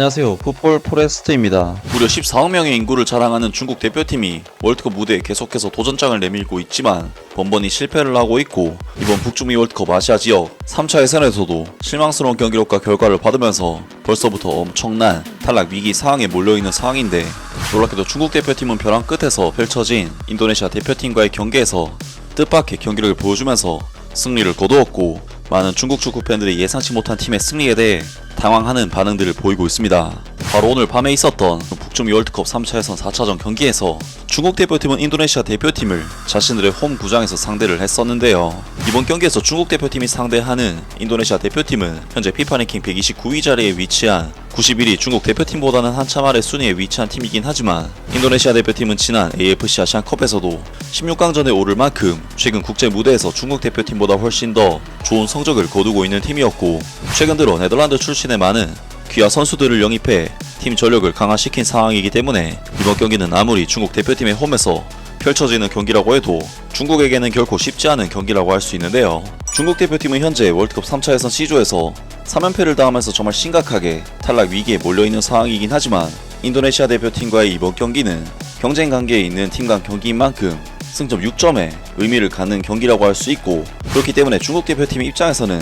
안녕하세요. 풋볼 포레스트입니다. 무려 14억 명의 인구를 자랑하는 중국 대표팀이 월드컵 무대에 계속해서 도전장을 내밀고 있지만 번번이 실패를 하고 있고, 이번 북중미 월드컵 아시아 지역 3차 예선에서도 실망스러운 경기력과 결과를 받으면서 벌써부터 엄청난 탈락 위기 상황에 몰려있는 상황인데, 놀랍게도 중국 대표팀은 벼랑 끝에서 펼쳐진 인도네시아 대표팀과의 경기에서 뜻밖의 경기력을 보여주면서 승리를 거두었고, 많은 중국 축구 팬들이 예상치 못한 팀의 승리에 대해 당황하는 반응들을 보이고 있습니다. 바로 오늘 밤에 있었던 북중미 월드컵 3차 예선 4차전 경기에서 중국 대표팀은 인도네시아 대표팀을 자신들의 홈 구장에서 상대를 했었는데요. 이번 경기에서 중국 대표팀이 상대하는 인도네시아 대표팀은 현재 피파 랭킹 129위 자리에 위치한 91위 중국 대표팀보다는 한참 아래 순위에 위치한 팀이긴 하지만, 인도네시아 대표팀은 지난 AFC 아시안컵에서도 16강전에 오를 만큼 최근 국제 무대에서 중국 대표팀보다 훨씬 더 좋은 성적을 거두고 있는 팀이었고, 최근 들어 네덜란드 출신의 많은 귀화 선수들을 영입해 팀 전력을 강화시킨 상황이기 때문에 이번 경기는 아무리 중국 대표팀의 홈에서 펼쳐지는 경기라고 해도 중국에게는 결코 쉽지 않은 경기라고 할 수 있는데요. 중국 대표팀은 현재 월드컵 3차 예선 C조에서 3연패를 당하면서 정말 심각하게 탈락 위기에 몰려있는 상황이긴 하지만, 인도네시아 대표팀과의 이번 경기는 경쟁 관계에 있는 팀 간 경기인 만큼 승점 6점에 의미를 갖는 경기라고 할 수 있고, 그렇기 때문에 중국 대표팀 입장에서는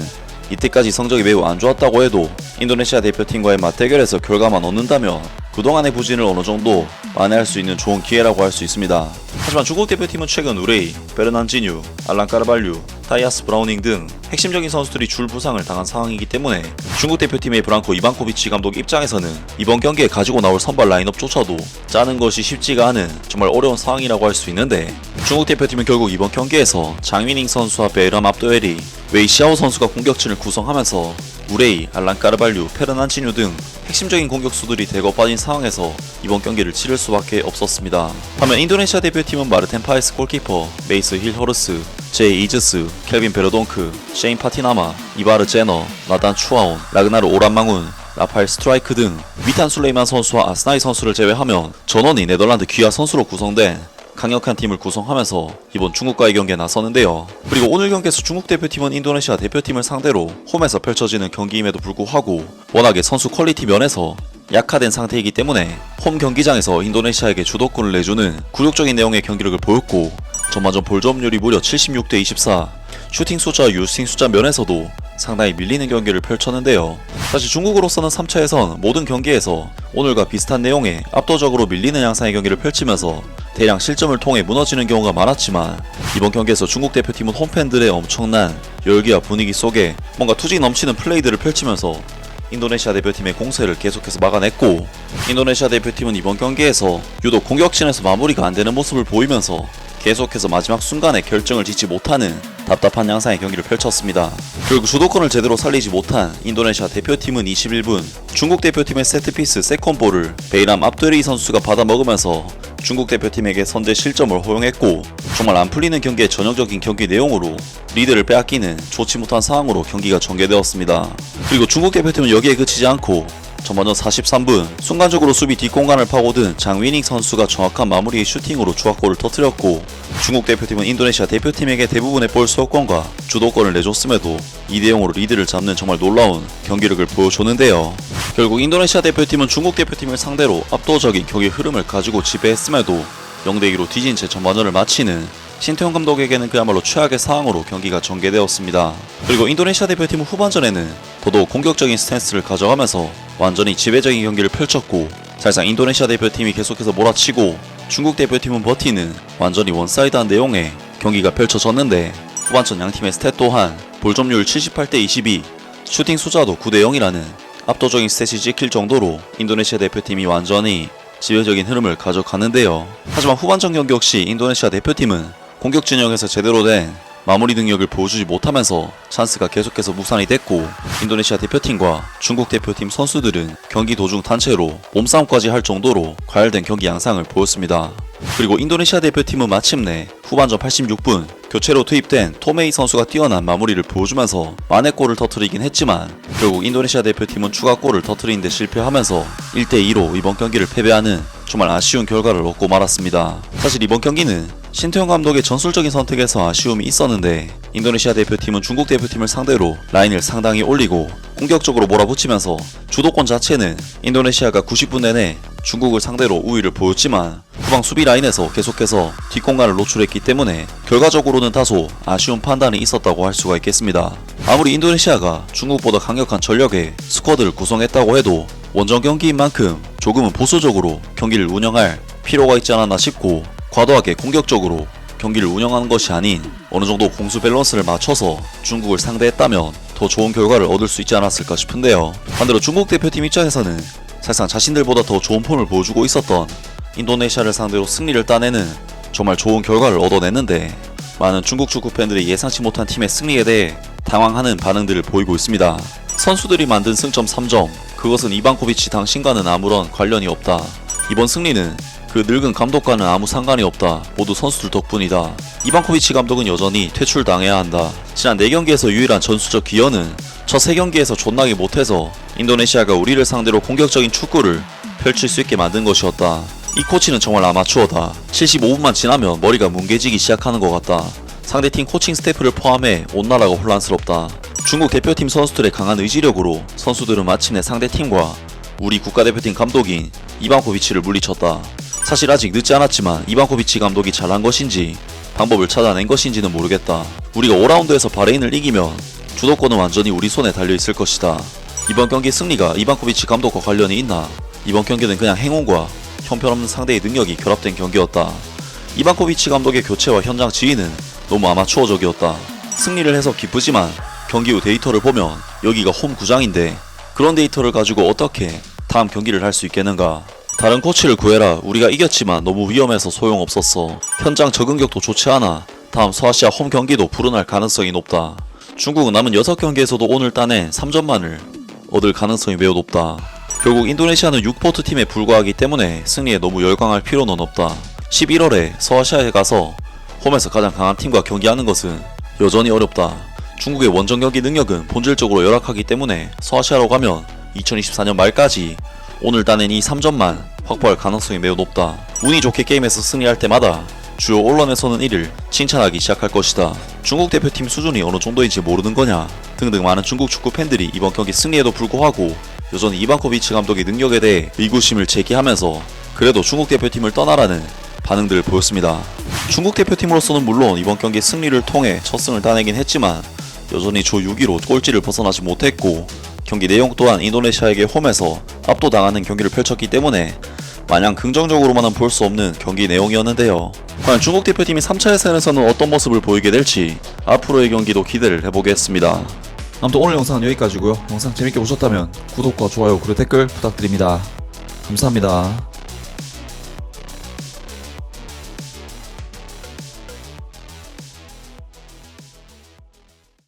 이때까지 성적이 매우 안 좋았다고 해도 인도네시아 대표팀과의 맞대결에서 결과만 얻는다면 그동안의 부진을 어느 정도 만회할 수 있는 좋은 기회라고 할 수 있습니다. 하지만 중국 대표팀은 최근 우레이, 베르난지뉴, 알란 까르발류, 타이아스 브라우닝 등 핵심적인 선수들이 줄 부상을 당한 상황이기 때문에 중국 대표팀의 브랑코 이반코비치 감독 입장에서는 이번 경기에 가지고 나올 선발 라인업조차도 짜는 것이 쉽지가 않은 정말 어려운 상황이라고 할 수 있는데, 중국 대표팀은 결국 이번 경기에서 장위닝 선수와 베이람 압도에리, 웨이시아오 선수가 공격진을 구성하면서 우레이, 알란 까르발류, 페르난치뉴 등 핵심적인 공격수들이 대거 빠진 상황에서 이번 경기를 치를 수밖에 없었습니다. 반면 인도네시아 대표팀은 마르텐 파이스 골키퍼, 메이스 힐 허르스, 제이 이즈스, 켈빈 베르동크, 셰인 파티나마, 이바르 제너, 나단 추아온, 라그나르 오란망운, 라파엘 스트라이크 등 위탄 술레이만 선수와 아스나이 선수를 제외하면 전원이 네덜란드 귀화 선수로 구성된 강력한 팀을 구성하면서 이번 중국과의 경기에 나서는데요. 그리고 오늘 경기에서 중국 대표팀은 인도네시아 대표팀을 상대로 홈에서 펼쳐지는 경기임에도 불구하고 워낙에 선수 퀄리티 면에서 약화된 상태이기 때문에 홈 경기장에서 인도네시아에게 주도권을 내주는 굴욕적인 내용의 경기력을 보였고, 전반전 볼 점유율이 무려 76대 24, 슈팅 숫자, 유스팅 숫자 면에서도 상당히 밀리는 경기를 펼쳤는데요. 사실 중국으로서는 3차 예선 모든 경기에서 오늘과 비슷한 내용의 압도적으로 밀리는 양상의 경기를 펼치면서 대량 실점을 통해 무너지는 경우가 많았지만, 이번 경기에서 중국 대표팀은 홈팬들의 엄청난 열기와 분위기 속에 뭔가 투지 넘치는 플레이들을 펼치면서 인도네시아 대표팀의 공세를 계속해서 막아냈고, 인도네시아 대표팀은 이번 경기에서 유독 공격진에서 마무리가 안되는 모습을 보이면서 계속해서 마지막 순간에 결정을 짓지 못하는 답답한 양상의 경기를 펼쳤습니다. 결국 주도권을 제대로 살리지 못한 인도네시아 대표팀은 21분 중국 대표팀의 세트피스 세컨볼을 베이람 압도에리 선수가 받아먹으면서 중국 대표팀에게 선제 실점을 허용했고, 정말 안 풀리는 경기의 전형적인 경기 내용으로 리드를 빼앗기는 좋지 못한 상황으로 경기가 전개되었습니다. 그리고 중국 대표팀은 여기에 그치지 않고 전반전 43분 순간적으로 수비 뒷공간을 파고든 장위닝 선수가 정확한 마무리의 슈팅으로 추가골을 터뜨렸고, 중국 대표팀은 인도네시아 대표팀에게 대부분의 볼 수도권과 주도권을 내줬음에도 2대0으로 리드를 잡는 정말 놀라운 경기력을 보여줬는데요. 결국 인도네시아 대표팀은 중국 대표팀을 상대로 압도적인 경기 흐름을 가지고 지배했음에도 0대2로 뒤진 채 전반전을 마치는 신태용 감독에게는 그야말로 최악의 상황으로 경기가 전개되었습니다. 그리고 인도네시아 대표팀은 후반전에는 더더욱 공격적인 스탠스를 가져가면서 완전히 지배적인 경기를 펼쳤고, 사실상 인도네시아 대표팀이 계속해서 몰아치고 중국 대표팀은 버티는 완전히 원사이드한 내용의 경기가 펼쳐졌는데, 후반전 양팀의 스탯 또한 볼 점유율 78대 22, 슈팅 숫자도 9대 0이라는 압도적인 스탯이 찍힐 정도로 인도네시아 대표팀이 완전히 지배적인 흐름을 가져가는데요. 하지만 후반전 경기 역시 인도네시아 대표팀은 공격 진영에서 제대로 된 마무리 능력을 보여주지 못하면서 찬스가 계속해서 무산이 됐고, 인도네시아 대표팀과 중국 대표팀 선수들은 경기 도중 단체로 몸싸움까지 할 정도로 과열된 경기 양상을 보였습니다. 그리고 인도네시아 대표팀은 마침내 후반전 86분 교체로 투입된 토메이 선수가 뛰어난 마무리를 보여주면서 만회골을 터뜨리긴 했지만, 결국 인도네시아 대표팀은 추가골을 터뜨리는 데 실패하면서 1대2로 이번 경기를 패배하는 정말 아쉬운 결과를 얻고 말았습니다. 사실 이번 경기는 신태용 감독의 전술적인 선택에서 아쉬움이 있었는데, 인도네시아 대표팀은 중국 대표팀을 상대로 라인을 상당히 올리고 공격적으로 몰아붙이면서 주도권 자체는 인도네시아가 90분 내내 중국을 상대로 우위를 보였지만 후방 수비 라인에서 계속해서 뒷공간을 노출했기 때문에 결과적으로는 다소 아쉬운 판단이 있었다고 할 수가 있겠습니다. 아무리 인도네시아가 중국보다 강력한 전력의 스쿼드를 구성했다고 해도 원정 경기인 만큼 조금은 보수적으로 경기를 운영할 필요가 있지 않았나 싶고, 과도하게 공격적으로 경기를 운영하는 것이 아닌 어느 정도 공수 밸런스를 맞춰서 중국을 상대했다면 더 좋은 결과를 얻을 수 있지 않았을까 싶은데요. 반대로 중국 대표팀 입장에서는 사실상 자신들보다 더 좋은 폼을 보여주고 있었던 인도네시아를 상대로 승리를 따내는 정말 좋은 결과를 얻어냈는데, 많은 중국 축구 팬들이 예상치 못한 팀의 승리에 대해 당황하는 반응들을 보이고 있습니다. 선수들이 만든 승점 3점, 그것은 이방코비치 당신과는 아무런 관련이 없다. 이번 승리는 그 늙은 감독과는 아무 상관이 없다. 모두 선수들 덕분이다. 이방코비치 감독은 여전히 퇴출당해야 한다. 지난 4경기에서 유일한 전술적 기여는 첫 3경기에서 존나게 못해서 인도네시아가 우리를 상대로 공격적인 축구를 펼칠 수 있게 만든 것이었다. 이 코치는 정말 아마추어다. 75분만 지나면 머리가 뭉개지기 시작하는 것 같다. 상대팀 코칭 스태프를 포함해 온 나라가 혼란스럽다. 중국 대표팀 선수들의 강한 의지력으로 선수들은 마침내 상대팀과 우리 국가대표팀 감독인 이방코비치를 물리쳤다. 사실 아직 늦지 않았지만 이방코비치 감독이 잘한 것인지 방법을 찾아낸 것인지는 모르겠다. 우리가 5라운드에서 바레인을 이기면 주도권은 완전히 우리 손에 달려있을 것이다. 이번 경기 승리가 이방코비치 감독과 관련이 있나? 이번 경기는 그냥 행운과 형편없는 상대의 능력이 결합된 경기였다. 이방코비치 감독의 교체와 현장 지휘는 너무 아마추어적이었다. 승리를 해서 기쁘지만 경기 후 데이터를 보면 여기가 홈 구장인데 그런 데이터를 가지고 어떻게 다음 경기를 할 수 있겠는가? 다른 코치를 구해라. 우리가 이겼지만 너무 위험해서 소용없었어. 현장 적응력도 좋지 않아. 다음 서아시아 홈 경기도 불운할 가능성이 높다. 중국은 남은 6경기에서도 오늘 따낸 3점만을 얻을 가능성이 매우 높다. 결국 인도네시아는 6포트 팀에 불과하기 때문에 승리에 너무 열광할 필요는 없다. 11월에 서아시아에 가서 홈에서 가장 강한 팀과 경기하는 것은 여전히 어렵다. 중국의 원정 경기 능력은 본질적으로 열악하기 때문에 서아시아로 가면 2024년 말까지 오늘 따낸 이 3점만 확보할 가능성이 매우 높다. 운이 좋게 게임에서 승리할 때마다 주요 언론에서는 이를 칭찬하기 시작할 것이다. 중국 대표팀 수준이 어느 정도인지 모르는 거냐 등등 많은 중국 축구 팬들이 이번 경기 승리에도 불구하고 여전히 이방코비치 감독의 능력에 대해 의구심을 제기하면서 그래도 중국 대표팀을 떠나라는 반응들을 보였습니다. 중국 대표팀으로서는 물론 이번 경기 승리를 통해 첫 승을 따내긴 했지만 여전히 조 6위로 꼴찌를 벗어나지 못했고, 경기 내용 또한 인도네시아에게 홈에서 압도당하는 경기를 펼쳤기 때문에 마냥 긍정적으로만은 볼 수 없는 경기 내용이었는데요. 과연 중국 대표팀이 3차 예선에서는 어떤 모습을 보이게 될지 앞으로의 경기도 기대를 해보겠습니다. 아무튼 오늘 영상은 여기까지고요. 영상 재밌게 보셨다면 구독과 좋아요 그리고 댓글 부탁드립니다. 감사합니다.